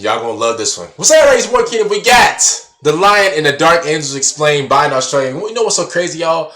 Y'all gonna love this one. What's up, ladies? More Kingdom. We got the Lion and the Dark Angels explained by an Australian. You know what's so crazy, y'all?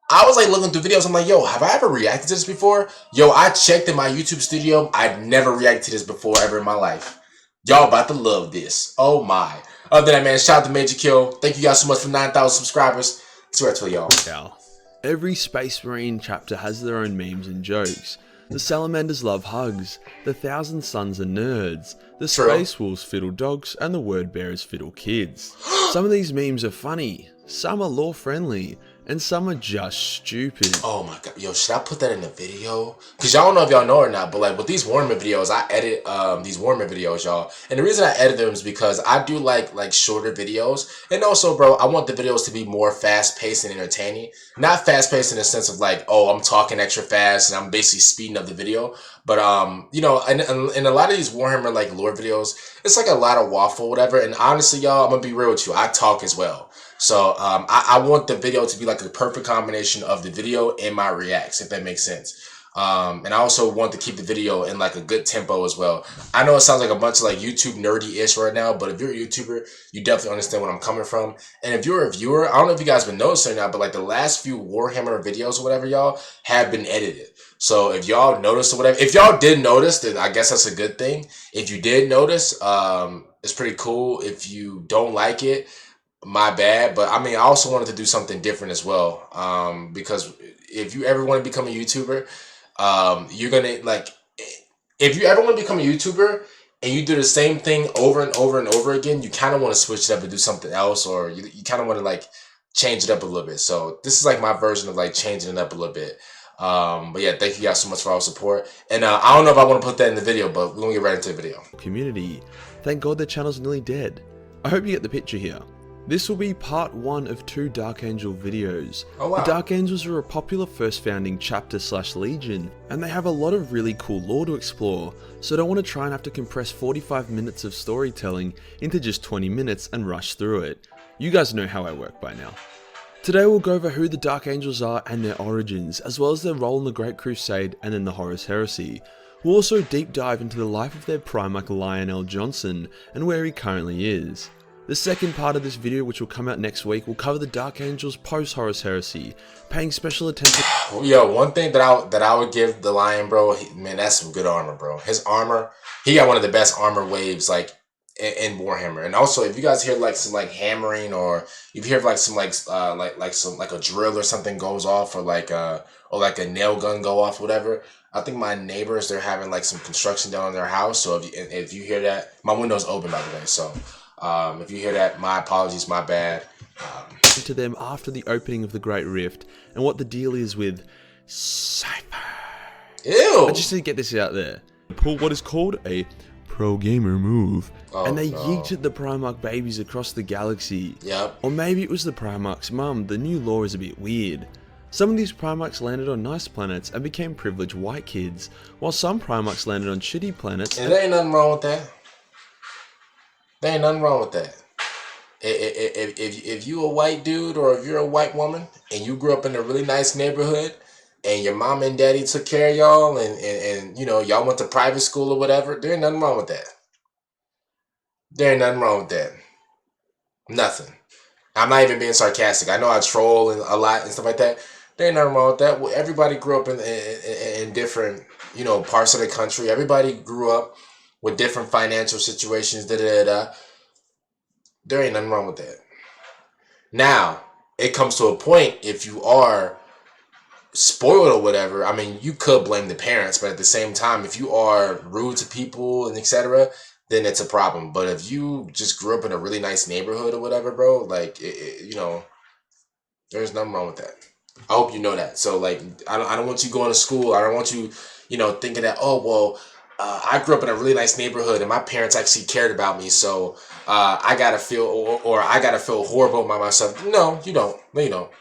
I was like looking through videos. I'm like, yo, have I ever reacted to this before? Yo, I checked in my YouTube studio. I've never reacted to this before ever in my life. Y'all about to love this. Oh my. Other than that, man, shout out to Majorkill. Thank you guys so much for 9,000 subscribers. That's what I tell y'all. Every Space Marine chapter has their own memes and jokes. The Salamanders love hugs, the Thousand Suns are nerds, the Space Wolves fiddle dogs, and the Word Bearers fiddle kids. Some of these memes are funny, some are lore friendly, and some are just stupid. Oh my god, yo, should I put that in the video? Because y'all don't know if y'all know or not, but like with these Warhammer videos, I edit these Warhammer videos, y'all. And the reason I edit them is because I do like shorter videos. And also, bro, I want the videos to be more fast-paced and entertaining. Not fast-paced in the sense of like, oh, I'm talking extra fast and I'm basically speeding up the video. But, you know, and a lot of these Warhammer like lore videos, it's like a lot of waffle, whatever. And honestly, y'all, I'm going to be real with you. I talk as well. So I want the video to be like a perfect combination of the video and my reacts, if that makes sense. And I also want to keep the video in like a good tempo as well. I know it sounds like a bunch of like YouTube nerdy-ish right now, but if you're a YouTuber, you definitely understand where I'm coming from. And if you're a viewer, I don't know if you guys have been noticing or not, but like the last few Warhammer videos or whatever, y'all, have been edited. So if y'all noticed or whatever, if y'all did notice, then I guess that's a good thing. If you did notice, it's pretty cool. If you don't like it, my bad. But I mean, I also wanted to do something different as well, because if you ever want to become a YouTuber, you're gonna like, if you ever want to become a YouTuber and you do the same thing over and over and over again, you kind of want to switch it up and do something else, or you kind of want to like change it up a little bit. So this is like my version of like changing it up a little bit. But yeah, thank you guys so much for all the support. And I don't know if I want to put that in the video, but we're gonna get right into the video. Community, thank God their channel's nearly dead. I hope you get the picture here. This will be part 1 of 2 Dark Angel videos. Oh, wow. The Dark Angels are a popular first founding chapter / legion, and they have a lot of really cool lore to explore, so don't want to try and have to compress 45 minutes of storytelling into just 20 minutes and rush through it. You guys know how I work by now. Today we'll go over who the Dark Angels are and their origins, as well as their role in the Great Crusade and in the Horus Heresy. We'll also deep dive into the life of their Primarch Lionel Johnson and where he currently is. The second part of this video, which will come out next week, will cover the Dark Angels post-Horus Heresy, paying special attention. Yo, one thing that I would give the Lion, bro, man, that's some good armor, bro. His armor, he got one of the best armor waves, like, in Warhammer. And also, if you guys hear like some like hammering, or if you hear like some like a drill or something goes off, or like a nail gun go off, whatever. I think my neighbors, they're having like some construction down in their house. So if you hear that, my window's open by the way, so. If you hear that, my apologies, my bad. To them after the opening of the Great Rift and what the deal is with Cypher. Ew! I just need to get this out there. Pull what is called a pro gamer move, and they yeeted the Primarch babies across the galaxy. Yep. Or maybe it was the Primarch's mum. The new lore is a bit weird. Some of these Primarchs landed on nice planets and became privileged white kids, while some Primarchs landed on shitty planets. And there ain't nothing wrong with that. There ain't nothing wrong with that. If you a white dude or if you're a white woman and you grew up in a really nice neighborhood and your mom and daddy took care of y'all and you know, y'all went to private school or whatever, there ain't nothing wrong with that. There ain't nothing wrong with that. Nothing. I'm not even being sarcastic. I know I troll a lot and stuff like that. There ain't nothing wrong with that. Well, everybody grew up in different, you know, parts of the country. Everybody grew up with different financial situations, There ain't nothing wrong with that. Now, it comes to a point, if you are spoiled or whatever, I mean, you could blame the parents, but at the same time, if you are rude to people and etc., then it's a problem. But if you just grew up in a really nice neighborhood or whatever, bro, like, you know, there's nothing wrong with that. I hope you know that. So, like, I don't want you going to school. I don't want you, you know, thinking that, oh, well, I grew up in a really nice neighborhood and my parents actually cared about me, so I gotta feel or I gotta feel horrible about myself. No, you don't. No, you don't.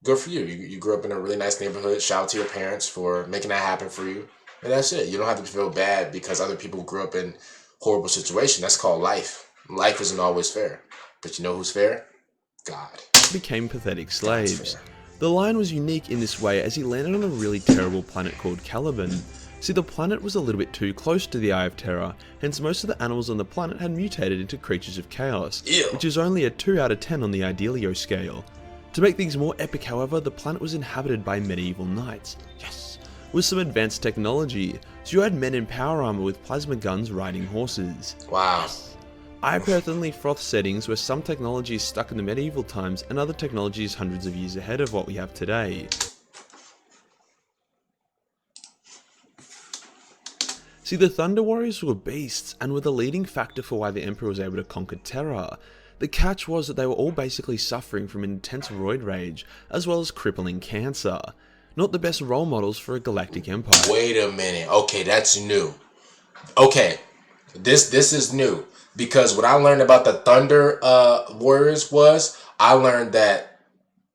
Good for you. You grew up in a really nice neighborhood. Shout out to your parents for making that happen for you, and that's it. You don't have to feel bad because other people grew up in horrible situations. That's called life. Life isn't always fair, but you know who's fair? God. Became pathetic slaves. The Lion was unique in this way as he landed on a really terrible planet called Caliban. See, the planet was a little bit too close to the Eye of Terror, hence most of the animals on the planet had mutated into creatures of chaos, Ew. which is only a 2 out of 10 on the Idealio scale. To make things more epic, however, the planet was inhabited by medieval knights, yes, with some advanced technology, so you had men in power armor with plasma guns riding horses. Wow. I personally froth settings where some technology is stuck in the medieval times and other technology is hundreds of years ahead of what we have today. See, the Thunder Warriors were beasts and were the leading factor for why the Emperor was able to conquer Terra. The catch was that they were all basically suffering from intense roid rage, as well as crippling cancer. Not the best role models for a galactic empire. Wait a minute. Okay, that's new. Okay, this is new. Because what I learned about the Thunder Warriors was, I learned that,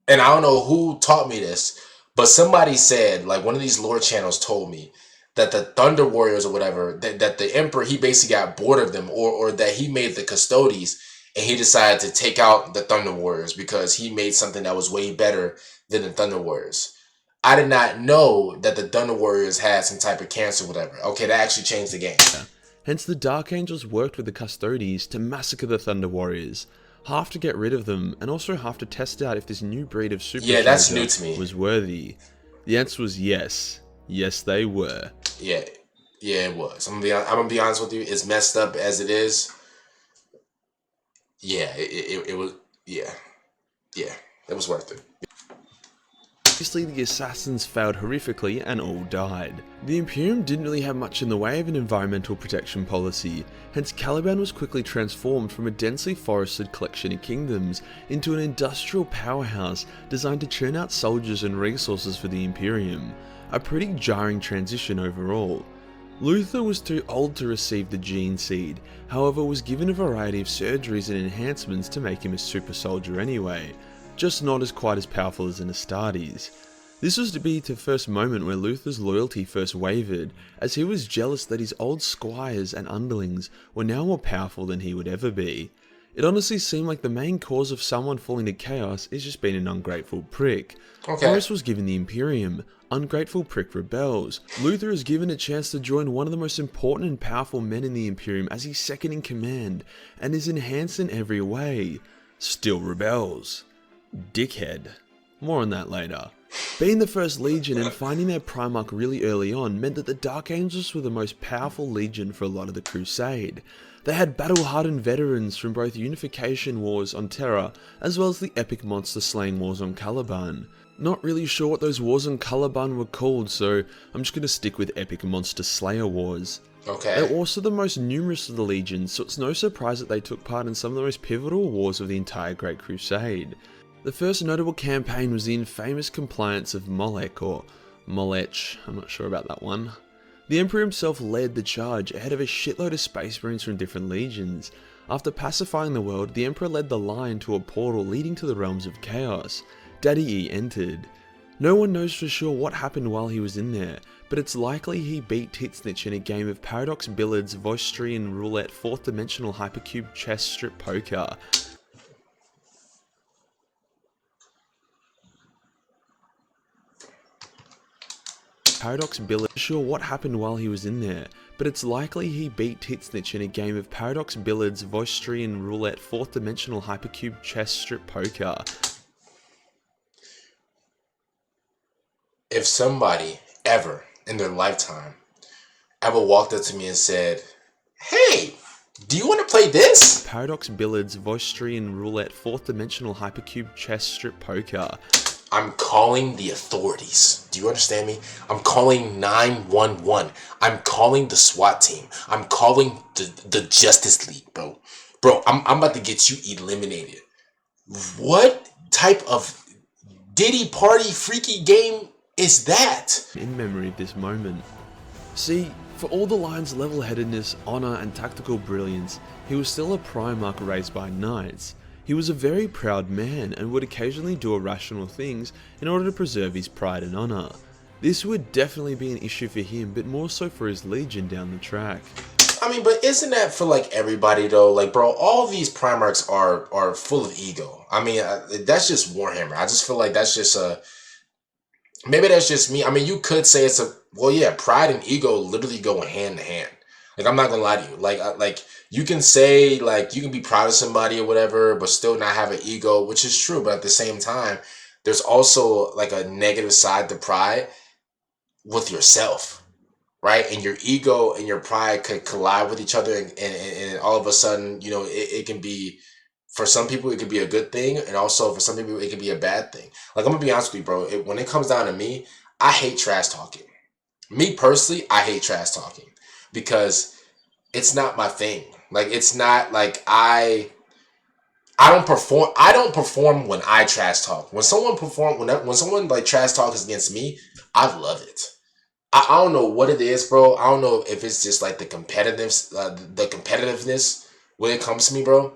and I don't know who taught me this, but somebody said, like one of these lore channels told me, that the Thunder Warriors or whatever, that the Emperor, he basically got bored of them, or that he made the Custodes, and he decided to take out the Thunder Warriors because he made something that was way better than the Thunder Warriors. I did not know that the Thunder Warriors had some type of cancer or whatever. Okay, that actually changed the game. Hence the Dark Angels worked with the Custodes to massacre the Thunder Warriors, half to get rid of them, and also half to test out if this new breed of super that's new to me. Was worthy. The answer was yes. Yes, they were. Yeah, it was. I'm gonna be honest with you. As messed up as it is, yeah, it was. Yeah, it was worth it. Obviously, the assassins failed horrifically and all died. The Imperium didn't really have much in the way of an environmental protection policy, hence Caliban was quickly transformed from a densely forested collection of kingdoms into an industrial powerhouse designed to churn out soldiers and resources for the Imperium. A pretty jarring transition overall. Luther was too old to receive the gene seed, however was given a variety of surgeries and enhancements to make him a super soldier anyway, just not as quite as powerful as an Astartes. This was to be the first moment where Luther's loyalty first wavered, as he was jealous that his old squires and underlings were now more powerful than he would ever be. It honestly seemed like the main cause of someone falling to chaos is just being an ungrateful prick. Okay. Horus was given the Imperium, ungrateful prick rebels. Luther is given a chance to join one of the most important and powerful men in the Imperium as he's second in command, and is enhanced in every way. Still rebels. Dickhead. More on that later. Being the first legion and finding their Primarch really early on meant that the Dark Angels were the most powerful legion for a lot of the Crusade. They had battle-hardened veterans from both Unification Wars on Terra, as well as the epic monster-slaying wars on Caliban. Not really sure what those wars on Caliban were called, so I'm just going to stick with epic monster slayer wars. Okay. They're also the most numerous of the legions, so it's no surprise that they took part in some of the most pivotal wars of the entire Great Crusade. The first notable campaign was the infamous compliance of Molech, or Molech, I'm not sure about that one. The Emperor himself led the charge ahead of a shitload of space marines from different legions. After pacifying the world, the Emperor led the line to a portal leading to the realms of chaos. Daddy E entered. No one knows for sure what happened while he was in there, but it's likely he beat Titsnitch in a game of Paradox Billiards, Voistrian Roulette, 4th Dimensional Hypercube Chess Strip Poker. Paradox Billiards. Sure what happened while he was in there, but it's likely he beat Titsnitch in a game of Paradox Billiards, Voistrian Roulette, 4th Dimensional Hypercube Chess Strip Poker. If somebody ever in their lifetime ever walked up to me and said, "Hey, do you want to play this?" Paradox Billiards, Voistrian Roulette, 4th Dimensional Hypercube Chess Strip Poker. I'm calling the authorities. Do you understand me? I'm calling 911. I'm calling the SWAT team. I'm calling the Justice League, bro. Bro, I'm about to get you eliminated. What type of Diddy party freaky game is that? In memory of this moment. See, for all the lion's level-headedness, honour and tactical brilliance, he was still a Primarch raised by knights. He was a very proud man and would occasionally do irrational things in order to preserve his pride and honour. This would definitely be an issue for him, but more so for his legion down the track. I mean, but isn't that for like everybody though? Like, bro, all these Primarchs are full of ego. I mean, that's just Warhammer. I just feel like that's just maybe that's just me. I mean, you could say it's a Well, yeah, pride and ego literally go hand in hand. Like, I'm not gonna lie to you. Like you can say, like, you can be proud of somebody or whatever, but still not have an ego, which is true. But at the same time, there's also like a negative side to pride with yourself, right? And your ego and your pride could collide with each other, and all of a sudden, you know, it can be, for some people it could be a good thing, and also for some people it could be a bad thing. Like, I'm gonna be honest with you, bro. When it comes down to me, I hate trash talking. Me personally, I hate trash talking because it's not my thing. Like, it's not like I don't perform when I trash talk. When someone when someone like trash talks against me, I love it. I don't know what it is, bro. I don't know if it's just like the competitiveness when it comes to me, bro.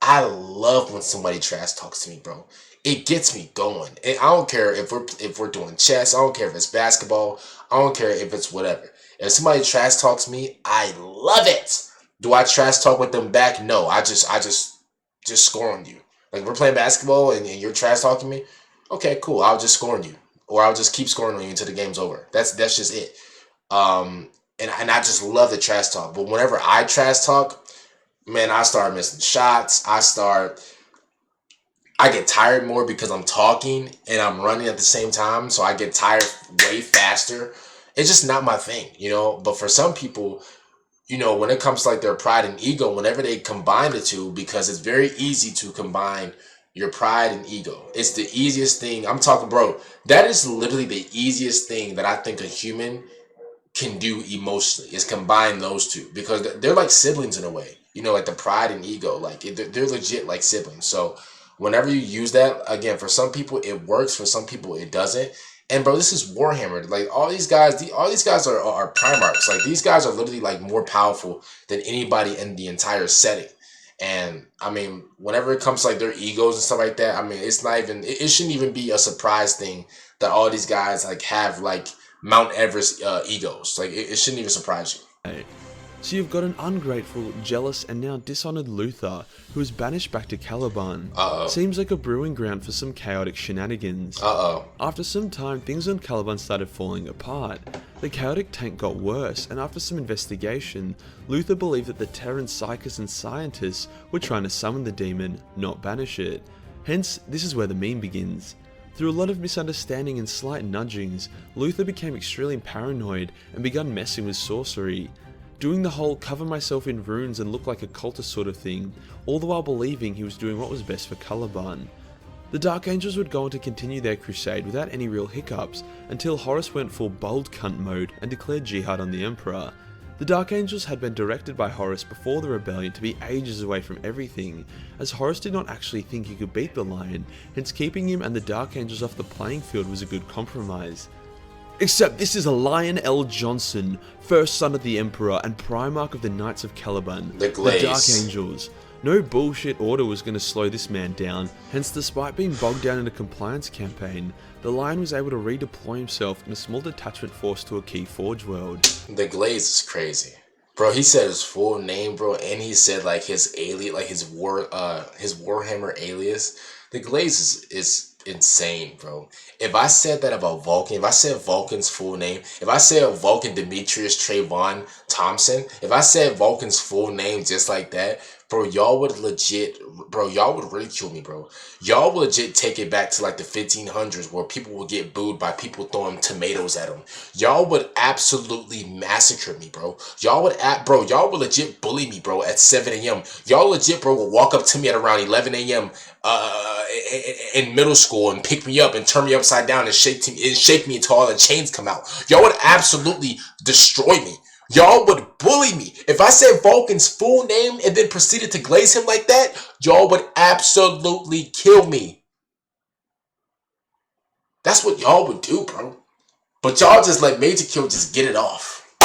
I love when somebody trash talks to me, bro. It gets me going. And I don't care if we're doing chess. I don't care if it's basketball. I don't care if it's whatever. If somebody trash talks me, I love it. Do I trash talk with them back? No. I just score on you. Like, we're playing basketball and you're trash talking me. Okay, cool. I'll just score on you, or I'll just keep scoring on you until the game's over. That's just it. And I just love the trash talk. But whenever I trash talk, man, I start missing shots. I get tired more because I'm talking and I'm running at the same time, so I get tired way faster. It's just not my thing, you know. But for some people, you know, when it comes to like their pride and ego, whenever they combine the two, because it's very easy to combine your pride and ego. It's the easiest thing. I'm talking, bro. That is literally the easiest thing that I think a human can do emotionally, is combine those two, because they're like siblings in a way. You know, like the pride and ego, like they're legit like siblings. So whenever you use that, again, for some people it works, for some people it doesn't. And bro, this is Warhammer. Like, all these guys, all these guys are Primarchs. Like, these guys are literally like more powerful than anybody in the entire setting. And I mean, whenever it comes to like their egos and stuff like that, I mean, it's not even, it shouldn't even be a surprise thing that all these guys like have like Mount Everest egos. Like, it shouldn't even surprise you. So you've got an ungrateful, jealous, and now dishonored Luther who is banished back to Caliban. Uh-oh. Seems like a brewing ground for some chaotic shenanigans. Uh-oh. After some time, things on Caliban started falling apart. The chaotic tank got worse, and after some investigation, Luther believed that the Terran psychics and scientists were trying to summon the demon, not banish it. Hence, this is where the meme begins. Through a lot of misunderstanding and slight nudgings, Luther became extremely paranoid and began messing with sorcery, doing the whole cover myself in runes and look like a cultist sort of thing, all the while believing he was doing what was best for Caliban. The Dark Angels would go on to continue their crusade without any real hiccups until Horus went full bold cunt mode and declared jihad on the Emperor. The Dark Angels had been directed by Horus before the rebellion to be ages away from everything, as Horus did not actually think he could beat the Lion, hence keeping him and the Dark Angels off the playing field was a good compromise. Except this is a Lion L. Johnson, first son of the Emperor and Primarch of the Knights of Caliban, The Glaze. Dark Angels. No bullshit order was going to slow this man down, hence despite being bogged down in a compliance campaign, the Lion was able to redeploy himself in a small detachment force to a key Forge world. The Glaze is crazy. Bro, he said his full name, bro, and he said like his alias, like his Warhammer alias. The Glaze is insane, bro. If I said that about Vulcan, if I said Vulcan's full name, if I said Vulcan Demetrius Trayvon Thompson, if I said Vulcan's full name just like that, bro, y'all would ridicule me, bro. Y'all would legit take it back to like the 1500s where people would get booed by people throwing tomatoes at them. Y'all would absolutely massacre me, bro. Y'all would legit bully me, bro, at 7 a.m. Y'all legit, bro, would walk up to me at around 11 a.m. In middle school and pick me up and turn me upside down and shake me until all the chains come out. Y'all would absolutely destroy me. Y'all would bully me. If I said Vulcan's full name and then proceeded to glaze him like that, y'all would absolutely kill me. That's what y'all would do, bro. But y'all just let Majorkill just get it off.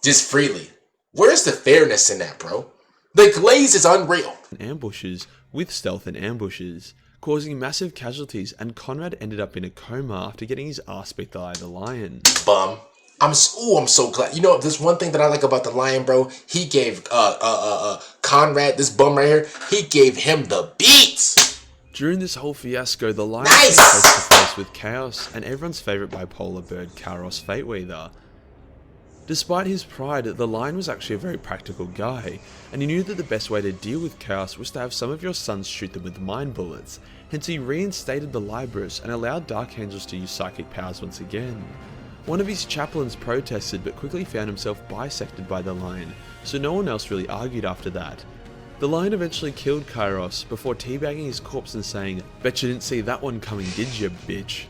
Just freely. Where's the fairness in that, bro? The glaze is unreal. Ambushes with stealth and ambushes, causing massive casualties, and Conrad ended up in a coma after getting his ass beat by the Lion. Bum. I'm so glad. You know, there's one thing that I like about the Lion, bro. He gave Conrad, this bum right here, he gave him the beats. During this whole fiasco, the Lion Nice! was face to face with Chaos and everyone's favourite bipolar bird, Karos Fateweaver. Despite his pride, the Lion was actually a very practical guy, and he knew that the best way to deal with chaos was to have some of your sons shoot them with mind bullets, hence he reinstated the Libris and allowed Dark Angels to use psychic powers once again. One of his chaplains protested but quickly found himself bisected by the Lion, so no one else really argued after that. The Lion eventually killed Kairos before teabagging his corpse and saying, "Bet you didn't see that one coming, did you, bitch?"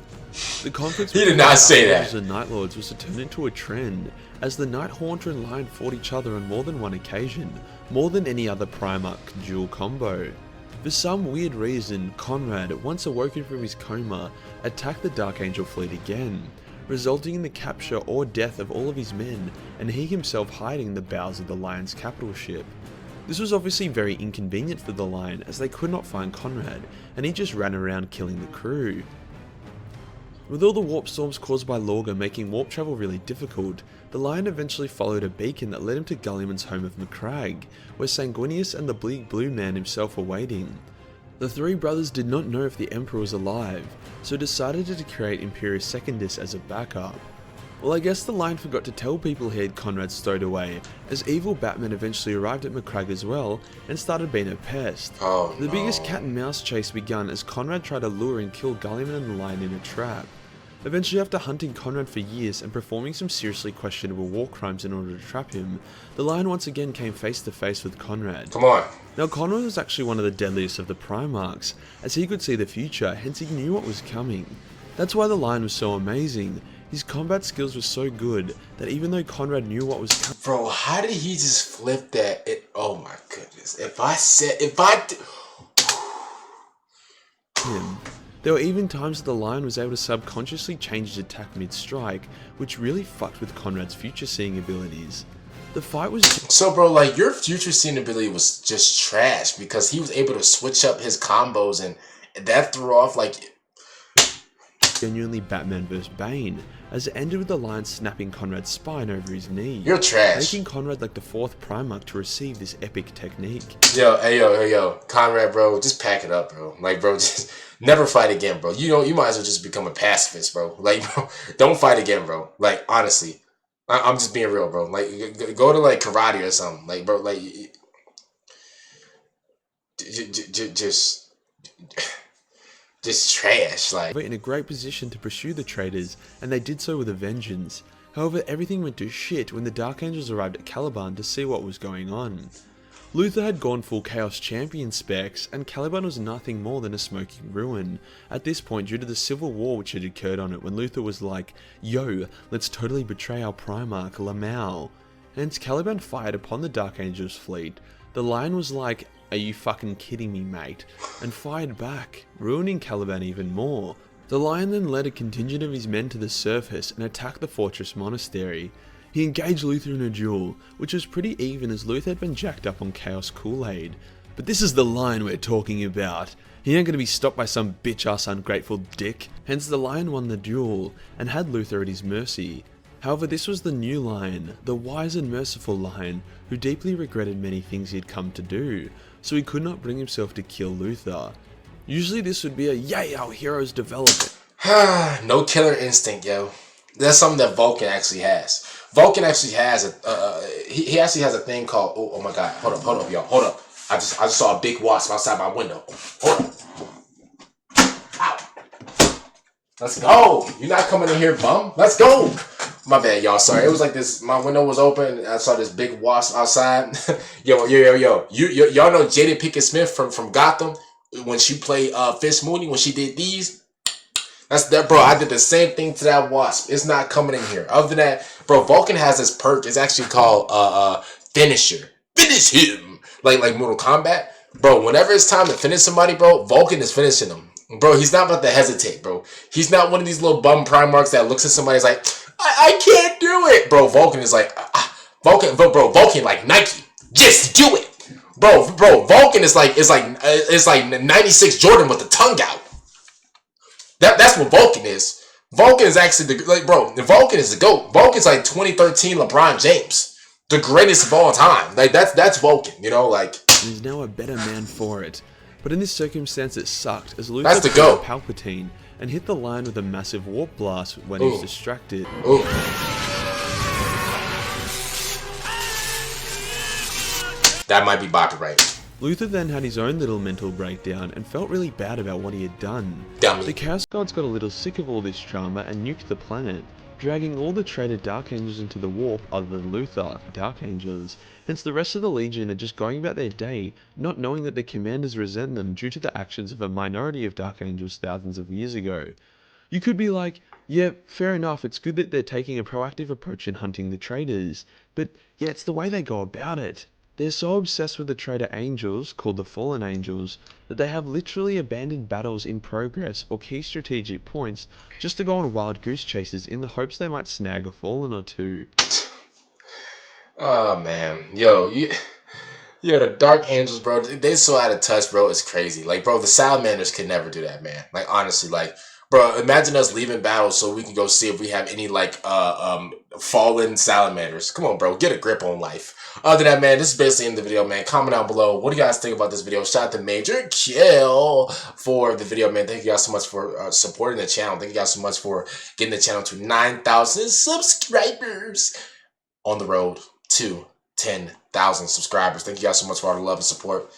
The conflict He did not say that. and Night Lords was to turn into a trend, as the Night Haunter and Lion fought each other on more than one occasion, more than any other Primarch dual combo. For some weird reason, Conrad, once awoken from his coma, attacked the Dark Angel fleet again, resulting in the capture or death of all of his men, and he himself hiding in the bows of the Lion's capital ship. This was obviously very inconvenient for the Lion, as they could not find Conrad, and he just ran around killing the crew. With all the warp storms caused by Lorga making warp travel really difficult, the Lion eventually followed a beacon that led him to Gulliman's home of Macragge, where Sanguinius and the Bleak Blue Man himself were waiting. The three brothers did not know if the Emperor was alive, so decided to create Imperius Secundus as a backup. Well, I guess the Lion forgot to tell people he had Conrad stowed away, as evil Batman eventually arrived at Macragge as well, and started being a pest. The biggest cat and mouse chase began as Conrad tried to lure and kill Gulliman and the Lion in a trap. Eventually, after hunting Conrad for years and performing some seriously questionable war crimes in order to trap him, the Lion once again came face to face with Conrad. Come on. Now, Conrad was actually one of the deadliest of the Primarchs, as he could see the future, hence he knew what was coming. That's why the Lion was so amazing. His combat skills were so good that even though Conrad knew what was coming, Bro, how did he just flip that? Oh my goodness. there were even times that the Lion was able to subconsciously change his attack mid-strike, which really fucked with Conrad's future-seeing abilities. The fight was So, bro, like, your future seeing ability was just trash because he was able to switch up his combos, and that threw off, like, genuinely Batman vs Bane, as it ended with the Lion snapping Conrad's spine over his knee. You're trash. Making Conrad like the fourth Primarch to receive this epic technique. Yo, Conrad, bro, just pack it up, bro. Like, bro, just never fight again, bro. You know, you might as well just become a pacifist, bro. Like, bro, don't fight again, bro. Like, honestly, I'm just being real, bro. Like, go to, like, karate or something. Like, bro, like, just trash, like. In a great position to pursue the traitors, and they did so with a vengeance. However, everything went to shit when the Dark Angels arrived at Caliban to see what was going on. Luthor had gone full Chaos Champion specs, and Caliban was nothing more than a smoking ruin, at this point due to the civil war which had occurred on it when Luthor was like, "Yo, let's totally betray our Primarch, Lamau." Hence, Caliban fired upon the Dark Angels fleet. The Lion was like, "Are you fucking kidding me, mate?" and fired back, ruining Caliban even more. The Lion then led a contingent of his men to the surface and attacked the fortress monastery. He engaged Luthor in a duel, which was pretty even as Luthor had been jacked up on Chaos Kool-Aid. But this is the Lion we're talking about. He ain't gonna be stopped by some bitch-ass ungrateful dick. Hence the Lion won the duel, and had Luthor at his mercy. However, this was the new Lion, the wise and merciful Lion, who deeply regretted many things he had come to do, so he could not bring himself to kill Luthor. Usually this would be a, "Yay, our heroes developing." No killer instinct, yo. That's something that Vulcan actually has. Vulcan actually has he actually has a thing called, oh my god, hold up, y'all, hold up. I just saw a big wasp outside my window. Hold up. Ow. Let's go. You're not coming in here, bum. Let's go. My bad, y'all. Sorry. It was like this. My window was open. And I saw this big wasp outside. Yo. Y'all know Jada Pinkett Smith from Gotham when she played Fist Mooney when she did these. That's that, bro. I did the same thing to that wasp. It's not coming in here. Other than that, bro, Vulcan has this perk. It's actually called Finisher. Finish him. Like Mortal Kombat. Bro, whenever it's time to finish somebody, bro, Vulcan is finishing them. Bro, he's not about to hesitate, bro. He's not one of these little bum Primarchs that looks at somebody and is like, I can't do it. Bro, Vulcan is like, Vulcan like Nike. Just do it. Bro, Vulcan is like, it's like 96 Jordan with the tongue out. That's what Vulcan is. Vulcan is actually Vulcan is the GOAT. Vulcan's like 2013 LeBron James. The greatest of all time. Like that's Vulcan, you know, like. He's now a better man for it. But in this circumstance it sucked as That's the Luthor GOAT. Palpatine and hit the Lion with a massive warp blast when he was distracted. Ooh. That might be copyright. Luther then had his own little mental breakdown and felt really bad about what he had done. Dummy. The Chaos Gods got a little sick of all this drama and nuked the planet, dragging all the traitor Dark Angels into the warp other than Luther, Dark Angels. Hence the rest of the Legion are just going about their day, not knowing that the commanders resent them due to the actions of a minority of Dark Angels thousands of years ago. You could be like, yeah, fair enough, it's good that they're taking a proactive approach in hunting the traitors, but yeah, it's the way they go about it. They're so obsessed with the traitor angels, called the Fallen Angels, that they have literally abandoned battles in progress or key strategic points just to go on wild goose chases in the hopes they might snag a Fallen or two. Oh man, yo, yeah, the Dark Angels, bro, they so out of touch, bro. It's crazy. Like, bro, the Salamanders could never do that, man. Like, honestly, like, bro, imagine us leaving battle so we can go see if we have any like fallen Salamanders. Come on, bro, get a grip on life. Other than that, man, this is basically in the video, man. Comment down below. What do you guys think about this video? Shout out to Majorkill for the video, man. Thank you guys so much for supporting the channel. Thank you guys so much for getting the channel to 9,000 subscribers. On the road to 10,000 subscribers. Thank you guys so much for all the love and support.